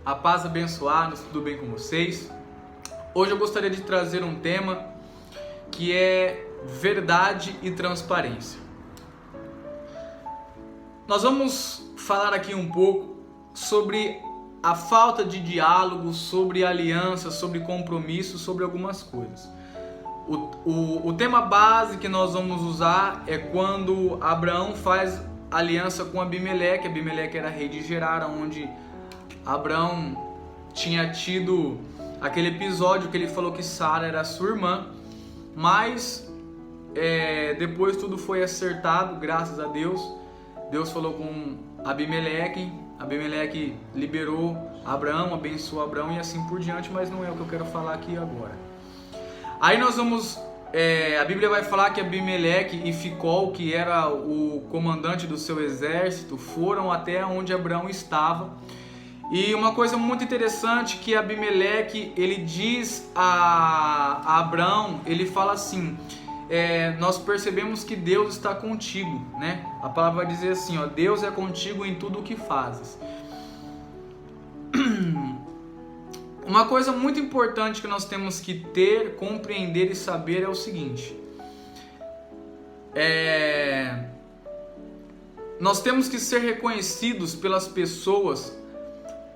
A paz abençoados, tudo bem com vocês? Hoje eu gostaria de trazer um tema que é verdade e transparência. Nós vamos falar aqui um pouco sobre a falta de diálogo, sobre aliança, sobre compromisso, sobre algumas coisas. O tema base que nós vamos usar é quando Abraão faz aliança com Abimeleque. Abimeleque era rei de Gerar, onde Abraão tinha tido aquele episódio que ele falou que Sara era sua irmã, mas depois tudo foi acertado, graças a Deus. Deus falou com Abimeleque, Abimeleque liberou Abraão, abençoou Abraão e assim por diante, mas não é o que eu quero falar aqui agora. Aí nós vamos, a Bíblia vai falar que Abimeleque e Ficol, que era o comandante do seu exército, foram até onde Abraão estava. E uma coisa muito interessante que Abimeleque, ele diz a Abraão, ele fala assim, nós percebemos que Deus está contigo, né? A palavra vai dizer assim, ó, Deus é contigo em tudo o que fazes. Uma coisa muito importante que nós temos que ter, compreender e saber é o seguinte. Nós temos que ser reconhecidos pelas pessoas,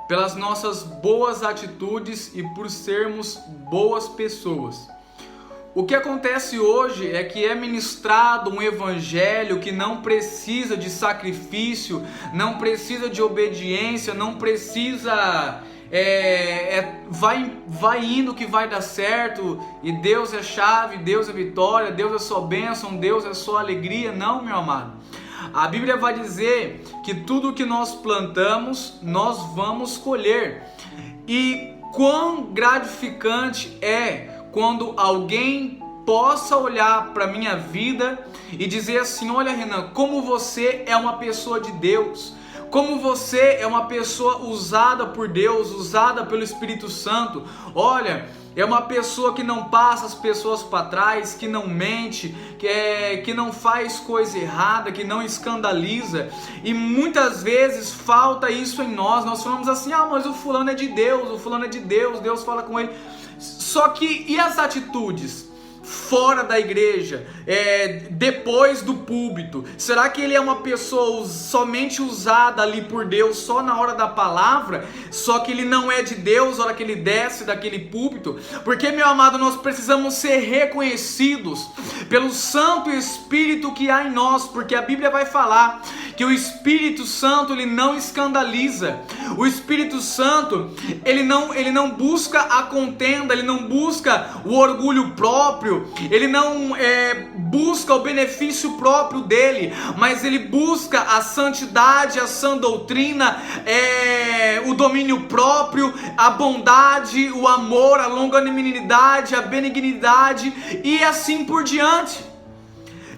pelas nossas boas atitudes e por sermos boas pessoas. O que acontece hoje é que é ministrado um evangelho que não precisa de sacrifício, não precisa de obediência, não precisa... vai indo que vai dar certo, e Deus é chave, Deus é vitória, Deus é só bênção, Deus é só alegria. Não, meu amado. A Bíblia vai dizer que tudo que nós plantamos, nós vamos colher. E quão gratificante é quando alguém possa olhar para a minha vida e dizer assim, olha Renan, como você é uma pessoa de Deus, como você é uma pessoa usada por Deus, usada pelo Espírito Santo. Olha, é uma pessoa que não passa as pessoas para trás, que não mente, que não faz coisa errada, que não escandaliza. E muitas vezes falta isso em nós. Nós falamos assim, mas o fulano é de Deus, o fulano é de Deus, Deus fala com ele. Só que, e as atitudes? Fora da igreja, depois do púlpito, será que ele é uma pessoa somente usada ali por Deus só na hora da palavra, só que ele não é de Deus na hora que ele desce daquele púlpito? Porque, meu amado, nós precisamos ser reconhecidos pelo Santo Espírito que há em nós, porque a Bíblia vai falar que o Espírito Santo, ele não escandaliza. O Espírito Santo, ele não busca a contenda, ele não busca o orgulho próprio, ele não busca o benefício próprio dele, mas ele busca a santidade, a sã doutrina, o domínio próprio, a bondade, o amor, a longanimidade, a benignidade e assim por diante.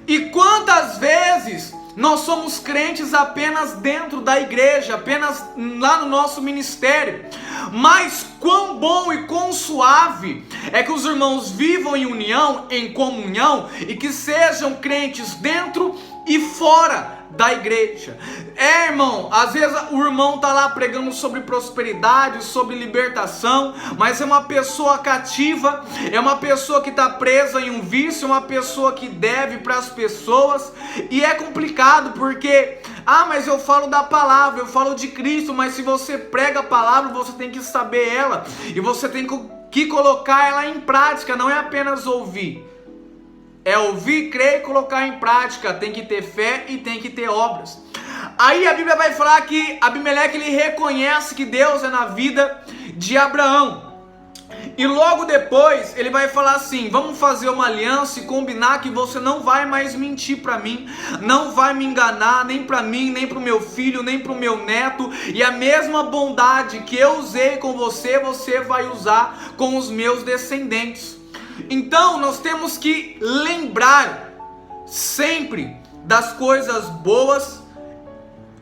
E quantas vezes nós somos crentes apenas dentro da igreja, apenas lá no nosso ministério, mas quão bom e quão suave é que os irmãos vivam em união, em comunhão, e que sejam crentes dentro e fora da igreja. Irmão, às vezes o irmão tá lá pregando sobre prosperidade, sobre libertação, mas é uma pessoa cativa, é uma pessoa que tá presa em um vício, é uma pessoa que deve para as pessoas, e é complicado porque, mas eu falo da palavra, eu falo de Cristo, mas se você prega a palavra, você tem que saber ela, e você tem que colocar ela em prática, não é apenas ouvir. É ouvir, crer e colocar em prática. Tem que ter fé e tem que ter obras. Aí a Bíblia vai falar que Abimeleque, ele reconhece que Deus é na vida de Abraão. E logo depois ele vai falar assim, vamos fazer uma aliança e combinar que você não vai mais mentir para mim, não vai me enganar, nem para mim, nem para o meu filho, nem para o meu neto, e a mesma bondade que eu usei com você, você vai usar com os meus descendentes. Então nós temos que lembrar sempre das coisas boas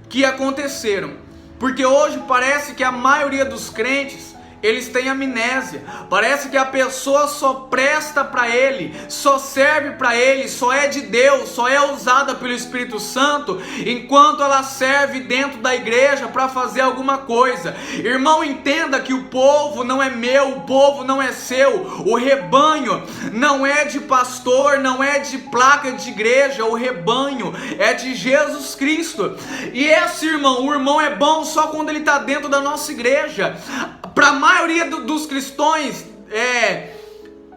que aconteceram, porque hoje parece que a maioria dos crentes, eles têm amnésia. Parece que a pessoa só presta para ele, só serve para ele, só é de Deus, só é usada pelo Espírito Santo enquanto ela serve dentro da igreja para fazer alguma coisa. Irmão, entenda que o povo não é meu, o povo não é seu, o rebanho não é de pastor, não é de placa de igreja, o rebanho é de Jesus Cristo. E esse irmão, o irmão é bom só quando ele está dentro da nossa igreja. Para a maioria dos cristãos,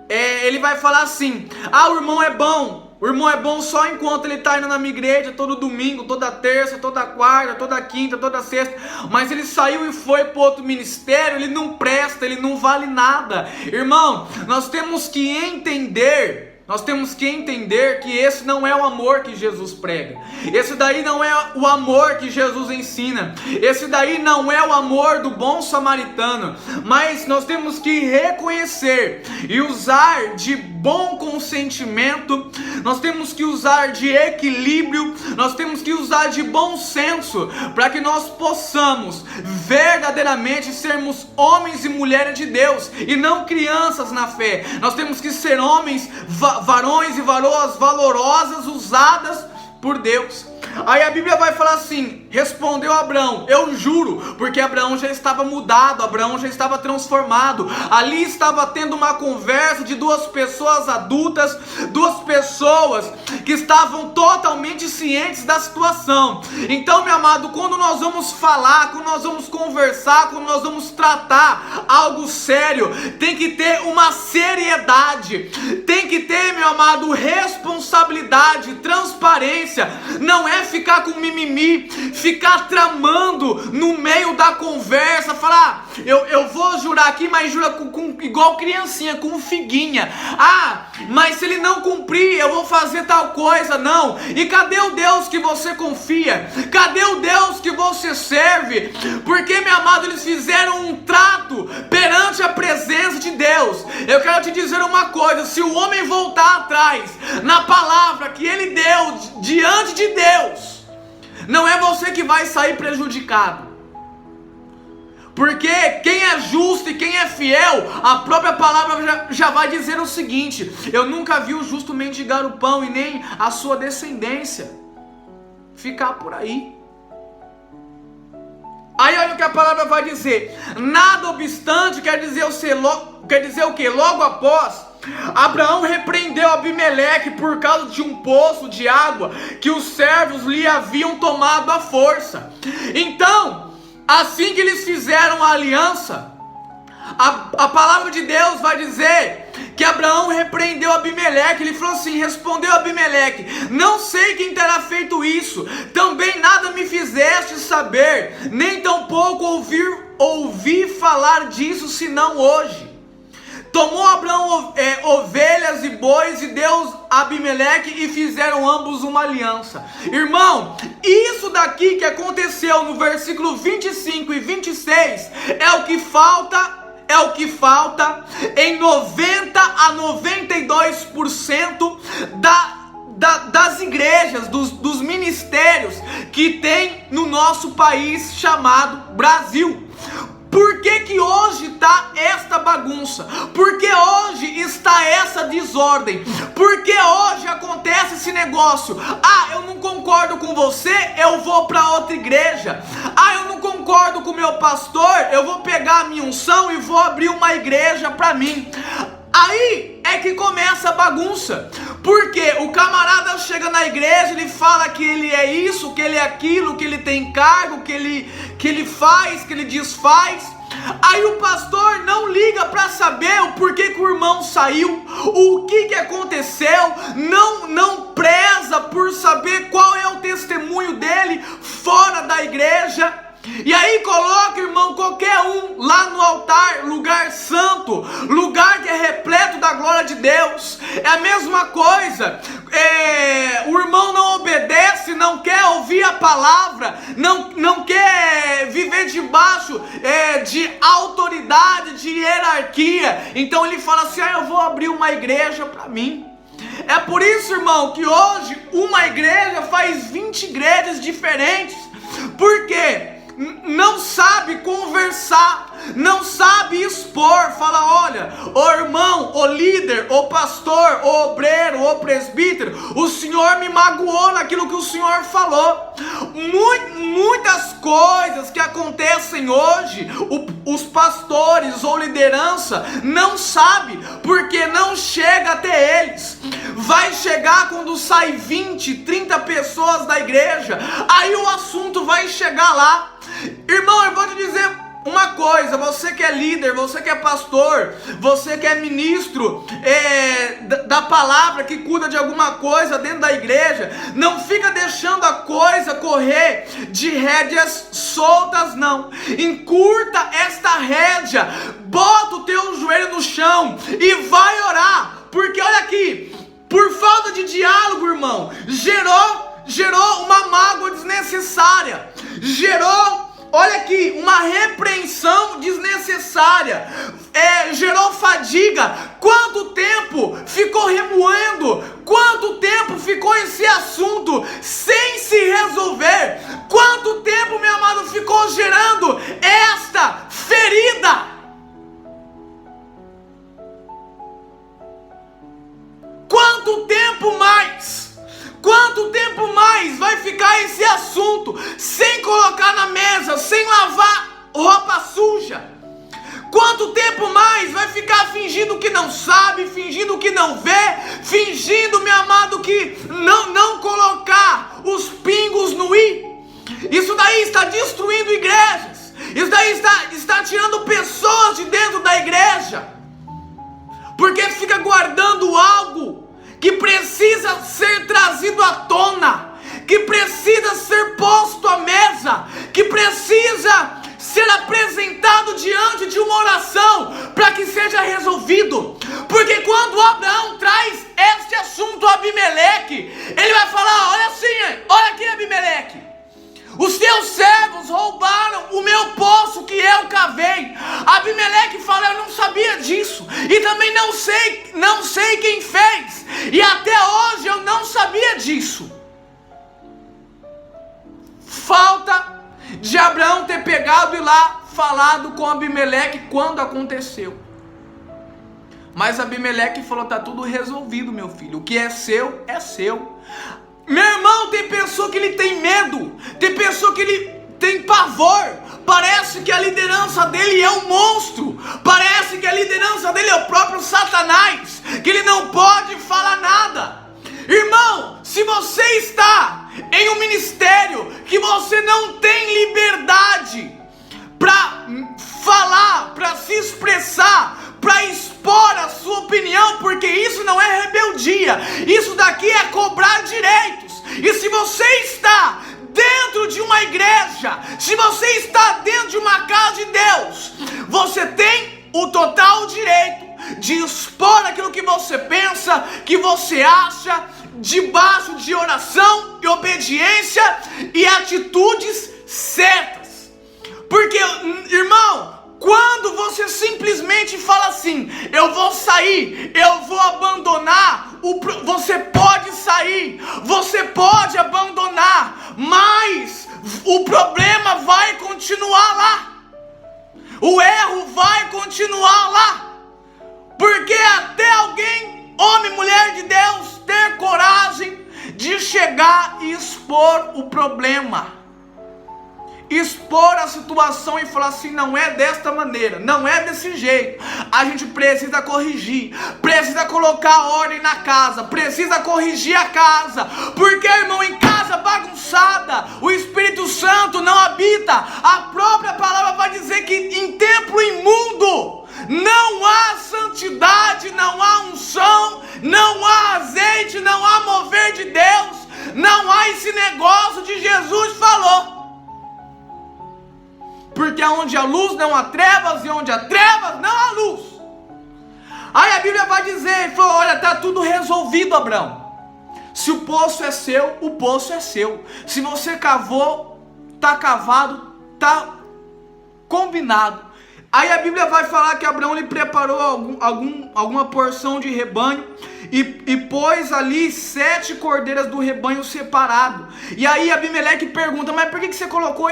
ele vai falar assim: ah, o irmão é bom. O irmão é bom só enquanto ele está indo na minha igreja todo domingo, toda terça, toda quarta, toda quinta, toda sexta. Mas ele saiu e foi para outro ministério, ele não presta, ele não vale nada. Irmão, nós temos que entender que esse não é o amor que Jesus prega. Esse daí não é o amor que Jesus ensina. Esse daí não é o amor do bom samaritano. Mas nós temos que reconhecer e usar de bom consentimento. Nós temos que usar de equilíbrio. Nós temos que usar de bom senso para que nós possamos verdadeiramente sermos homens e mulheres de Deus e não crianças na fé. Nós temos que ser homens, varões e varoas valorosas, usadas por Deus. Aí a Bíblia vai falar assim: respondeu Abraão, eu juro, porque Abraão já estava mudado, Abraão já estava transformado. Ali estava tendo uma conversa de duas pessoas adultas, duas pessoas que estavam totalmente cientes da situação. Então, meu amado, quando nós vamos falar, quando nós vamos conversar, quando nós vamos tratar algo sério, tem que ter uma seriedade, tem que ter, meu amado, responsabilidade, transparência. Não é ficar com mimimi, ficar tramando no meio da conversa, falar: eu vou jurar aqui, mas jura igual criancinha, com figuinha. Ah, mas se ele não cumprir, eu vou fazer tal coisa. Não. E cadê o Deus que você confia? Cadê o Deus que você serve? Porque, meu amado, eles fizeram um trato perante a presença de Deus. Eu quero te dizer uma coisa: se o homem voltar atrás na palavra que ele deu diante de Deus, não é você que vai sair prejudicado. Porque quem é justo e quem é fiel, a própria palavra já vai dizer o seguinte: eu nunca vi o justo mendigar o pão e nem a sua descendência ficar por aí. Aí olha o que a palavra vai dizer: nada obstante, quer dizer o que? Logo após, Abraão repreendeu Abimeleque por causa de um poço de água que os servos lhe haviam tomado à força. Então, assim que eles fizeram a aliança, a palavra de Deus vai dizer que Abraão repreendeu Abimeleque. Ele falou assim: respondeu Abimeleque, não sei quem terá feito isso, também nada me fizeste saber, nem tampouco ouvi falar disso senão hoje. Tomou Abraão ovelhas e bois e deu a Abimeleque e fizeram ambos uma aliança. Irmão, isso daqui que aconteceu no versículo 25 e 26 é o que falta em 90 a 92% das igrejas, dos ministérios que tem no nosso país chamado Brasil. Por que hoje está esta bagunça? Por que hoje está essa desordem? Por que hoje acontece esse negócio? Ah, eu não concordo com você, eu vou para outra igreja. Ah, eu não concordo com o meu pastor, eu vou pegar a minha unção e vou abrir uma igreja para mim. Aí é que começa a bagunça. Porque o camarada chega na igreja, ele fala que ele é isso, que ele é aquilo, que ele tem cargo, que ele faz, que ele desfaz. Aí o pastor não liga para saber o porquê que o irmão saiu, o que aconteceu, não preza por saber qual é o testemunho dele fora da igreja. E aí coloca, irmão, qualquer um lá no altar, lugar santo, lugar que é repleto da glória de Deus. É a mesma coisa, o irmão não obedece, não quer ouvir a palavra, não quer viver debaixo de autoridade, de hierarquia. Então ele fala assim: eu vou abrir uma igreja para mim. É por isso, irmão, que hoje uma igreja faz 20 igrejas diferentes. Por quê? Não sabe conversar, não sabe expor, fala, olha, o irmão, o líder, o pastor, o obreiro, o presbítero, o Senhor me magoou naquilo que o Senhor falou. Muitas coisas que acontecem hoje, os pastores ou liderança não sabe, porque não chega até eles. Vai chegar quando sai 20, 30 pessoas da igreja, aí o assunto vai chegar lá. Irmão, eu vou te dizer uma coisa, você que é líder, você que é pastor, você que é ministro da palavra, que cuida de alguma coisa dentro da igreja, não fica deixando a coisa correr de rédeas soltas, não. Encurta esta rédea, bota o teu joelho no chão e vai orar, porque olha aqui, por falta de diálogo, irmão, gerou uma mágoa desnecessária, olha aqui, uma repreensão desnecessária, gerou fadiga. Quanto tempo ficou remoendo? Quanto tempo ficou esse assunto sem se resolver? Quanto tempo, meu amado, ficou gerando esta ferida? Quanto tempo mais? Quanto tempo mais vai ficar esse assunto sem colocar na mesa, sem lavar roupa suja? Quanto tempo mais vai ficar fingindo que não sabe, fingindo que não vê, fingindo, meu amado, que não colocar os pingos no i? Isso daí está destruindo igrejas. Isso daí está tirando pessoas de dentro da igreja, porque fica guardando algo que precisa ser trazido à tona, que precisa ser posto à mesa, que precisa ser apresentado diante de uma oração para que seja resolvido. Porque quando Abraão traz este assunto a Abimeleque, ele vai falar, olha assim, olha aqui, Abimeleque, os teus servos roubaram o meu poço que eu cavei. Abimeleque fala, eu não sabia disso, e também não sei quem fez, e até hoje eu não sabia disso. Falta de Abraão ter pegado e lá falado com Abimeleque quando aconteceu. Mas Abimeleque falou, tá tudo resolvido, meu filho, o que é seu, é seu. Meu irmão, tem pessoa que ele tem medo, tem pessoa que ele tem pavor, parece que a liderança dele é um monstro, parece que a liderança dele é o próprio Satanás, que ele não pode falar nada. Irmão, se você está em um ministério que você não tem liberdade para falar, para se expressar, para expor a sua opinião, porque isso não é rebeldia, isso daqui é cobrar direitos. E se você está dentro de uma igreja, se você está dentro de uma casa de Deus, você tem o total direito de expor aquilo que você pensa, que você acha, debaixo de oração e obediência e atitudes certas. Porque, irmão, quando você simplesmente fala assim, eu vou sair, eu vou abandonar, você pode sair, você pode abandonar, mas o problema vai continuar lá, o erro vai continuar lá, porque até alguém, homem, mulher de Deus, ter coragem de chegar e expor o problema, expor a situação e falar assim, não é desta maneira, não é desse jeito, a gente precisa corrigir, precisa colocar ordem na casa, precisa corrigir a casa, porque, irmão, em casa bagunçada, o Espírito Santo não habita. A própria palavra vai dizer que em templo imundo não há santidade, não há unção, não há azeite, não há mover de Deus, não há esse negócio de Jesus falou. Porque onde há luz não há trevas, e onde há trevas não há luz. Aí a Bíblia vai dizer, falou, olha, está tudo resolvido, Abraão. Se o poço é seu, o poço é seu. Se você cavou, está cavado, está combinado. Aí a Bíblia vai falar que Abraão lhe preparou alguma porção de rebanho e pôs ali 7 cordeiras do rebanho separado. E aí Abimeleque pergunta, mas por que você colocou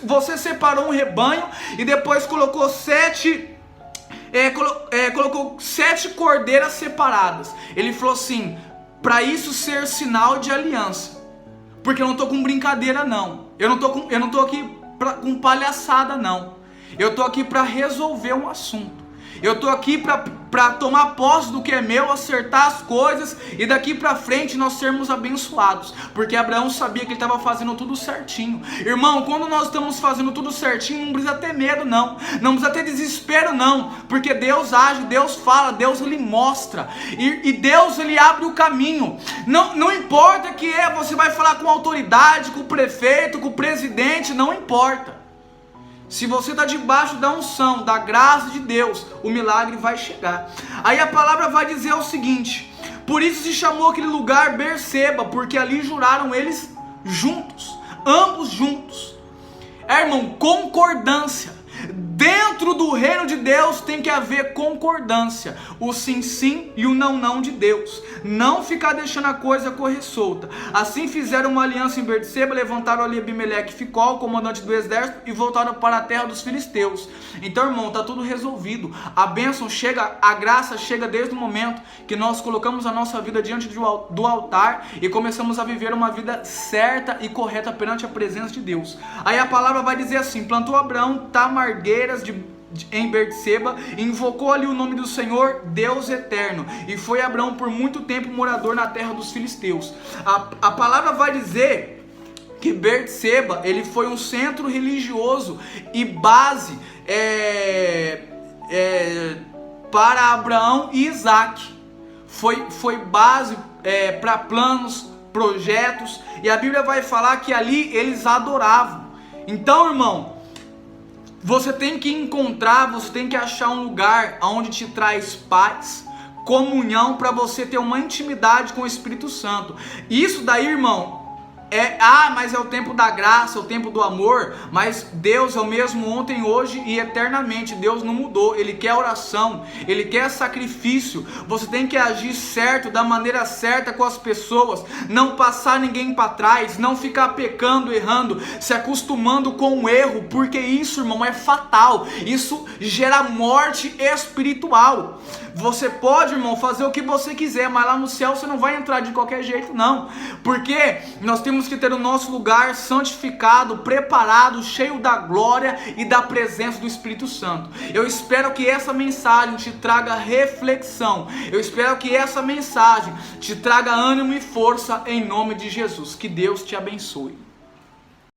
você separou um rebanho e depois colocou colocou 7 cordeiras separadas. Ele falou assim: para isso ser sinal de aliança, porque eu não tô com brincadeira não, eu não tô aqui com palhaçada não, eu tô aqui para resolver um assunto. Eu tô aqui para tomar posse do que é meu, acertar as coisas e daqui para frente nós sermos abençoados, porque Abraão sabia que ele estava fazendo tudo certinho. Irmão, quando nós estamos fazendo tudo certinho, não precisa ter medo não precisa ter desespero não, porque Deus age, Deus fala, Deus ele mostra e Deus ele abre o caminho. Não importa que você vai falar com a autoridade, com o prefeito, com o presidente, não importa. Se você está debaixo da unção, da graça de Deus, o milagre vai chegar. Aí a palavra vai dizer o seguinte: por isso se chamou aquele lugar Berseba, porque ali juraram eles juntos, ambos juntos. Irmão, concordância. Dentro do reino de Deus tem que haver concordância, o sim sim e o não não de Deus, não ficar deixando a coisa correr solta. Assim fizeram uma aliança em Berseba, levantaram ali Abimeleque e Ficol, comandante do exército, e voltaram para a terra dos filisteus. Então, irmão, está tudo resolvido. A bênção chega, a graça chega desde o momento que nós colocamos a nossa vida diante do altar e começamos a viver uma vida certa e correta perante a presença de Deus. Aí a palavra vai dizer assim: plantou Abraão tamargueiras em Berseba, invocou ali o nome do Senhor, Deus eterno, e foi Abraão por muito tempo morador na terra dos filisteus. A palavra vai dizer que Berseba, ele foi um centro religioso e base para Abraão e Isaac. Foi base para planos, projetos, e a Bíblia vai falar que ali eles adoravam. Então, irmão, você tem que encontrar, você tem que achar um lugar onde te traz paz, comunhão, para você ter uma intimidade com o Espírito Santo. Isso daí, irmão, mas é o tempo da graça, é o tempo do amor. Mas Deus é o mesmo ontem, hoje e eternamente. Deus não mudou. Ele quer oração, Ele quer sacrifício. Você tem que agir certo, da maneira certa com as pessoas, não passar ninguém para trás, não ficar pecando, errando, se acostumando com o erro, porque isso, irmão, é fatal. Isso gera morte espiritual. Você pode, irmão, fazer o que você quiser, mas lá no céu você não vai entrar de qualquer jeito não, porque nós temos que ter o nosso lugar santificado, preparado, cheio da glória e da presença do Espírito Santo. Eu espero que essa mensagem te traga reflexão, eu espero que essa mensagem te traga ânimo e força em nome de Jesus. Que Deus te abençoe.